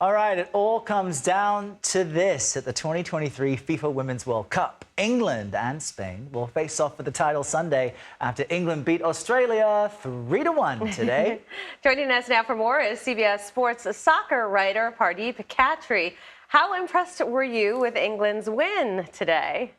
All right, it all comes down to this. At the 2023 FIFA Women's World Cup, England and Spain will face off for the title Sunday after England beat Australia 3-1 today. Joining us now for more is CBS Sports soccer writer Pardeep Cattry. How impressed were you with England's win today?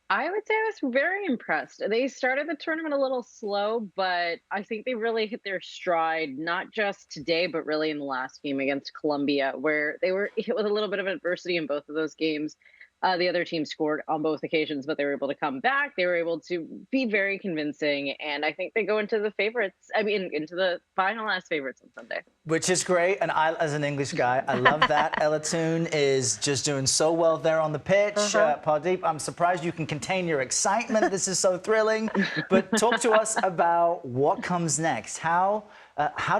I would say I was very impressed. They started the tournament a little slow, but I think they really hit their stride, not just today, but really in the last game against Colombia, where they were hit with a little bit of adversity in both of those games. The other team scored on both occasions, but they were able to come back. They were able to be very convincing, and I think they go into the favorites. I mean, into the final as favorites on Sunday. Which is great, and I, as an English guy, I love that. Ella Toone is just doing so well there on the pitch. Pardeep, I'm surprised you can contain your excitement. This is so thrilling. But talk to us about what comes next. How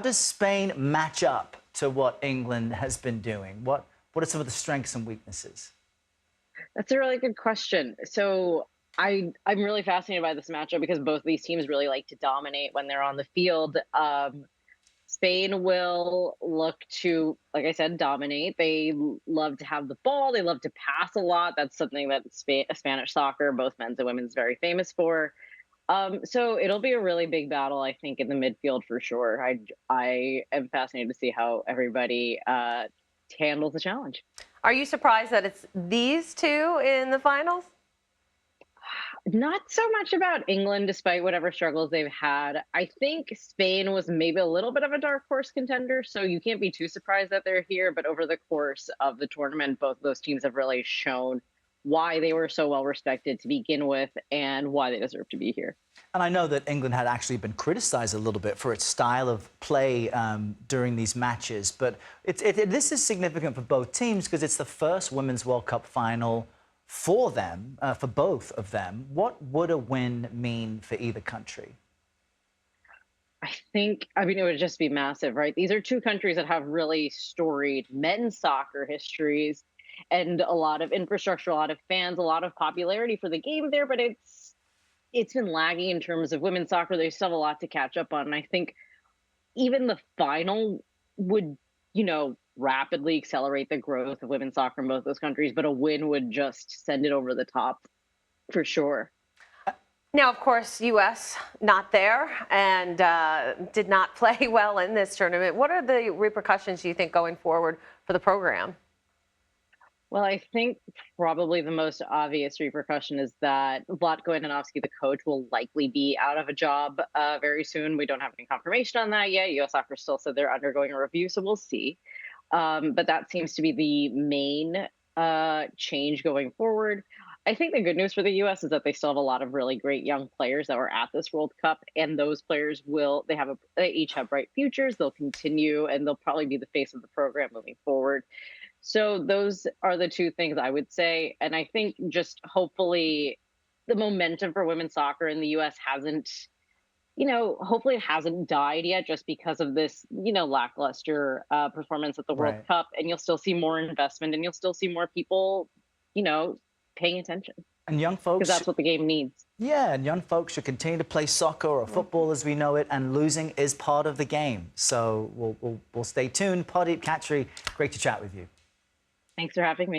does Spain match up to what England has been doing? What are some of the strengths and weaknesses? That's a really good question. So I'm really fascinated by this matchup because both of these teams really like to dominate when they're on the field. Spain will look to, like I said, dominate. They love to have the ball. They love to pass a lot. That's something that Spanish soccer, both men's and women's, is very famous for. So it'll be a really big battle, I think, in the midfield for sure. I am fascinated to see how everybody handles the challenge. Are you surprised that it's these two in the finals? Not so much about England, despite whatever struggles they've had. I think Spain was maybe a little bit of a dark horse contender, so you can't be too surprised that they're here. But over the course of the tournament, both of those teams have really shown why they were so well respected to begin with and why they deserve to be here. And I know that England had actually been criticized a little bit for its style of play during these matches, but this is significant for both teams because it's the first Women's World Cup final for them, for both of them. What would a win mean for either country? I mean, it would just be massive, right? These are two countries that have really storied men's soccer histories and a lot of infrastructure, a lot of fans, a lot of popularity for the game there, but it's been lagging in terms of women's soccer. They still have a lot to catch up on. And I think even the final would, rapidly accelerate the growth of women's soccer in both those countries, but a win would just send it over the top for sure. Now, of course, U.S. not there and did not play well in this tournament. What are the repercussions, do you think, going forward for the program? Well, I think probably the most obvious repercussion is that Vlatko Andonovski, the coach, will likely be out of a job very soon. We don't have any confirmation on that yet. U.S. Soccer still said they're undergoing a review, so we'll see. But that seems to be the main change going forward. I think the good news for the U.S. is that they still have a lot of really great young players that were at this World Cup, and those players they each have bright futures. They'll continue, and they'll probably be the face of the program moving forward. So those are the two things I would say. And I think just hopefully the momentum for women's soccer in the U.S. hasn't, hopefully it hasn't died yet just because of this, lackluster performance at the World Cup. And you'll still see more investment and you'll still see more people, paying attention. And young folks, because that's what the game needs. Yeah, and young folks should continue to play soccer or football as we know it, and losing is part of the game. So we'll stay tuned. Pardeep Cattry, great to chat with you. Thanks for having me.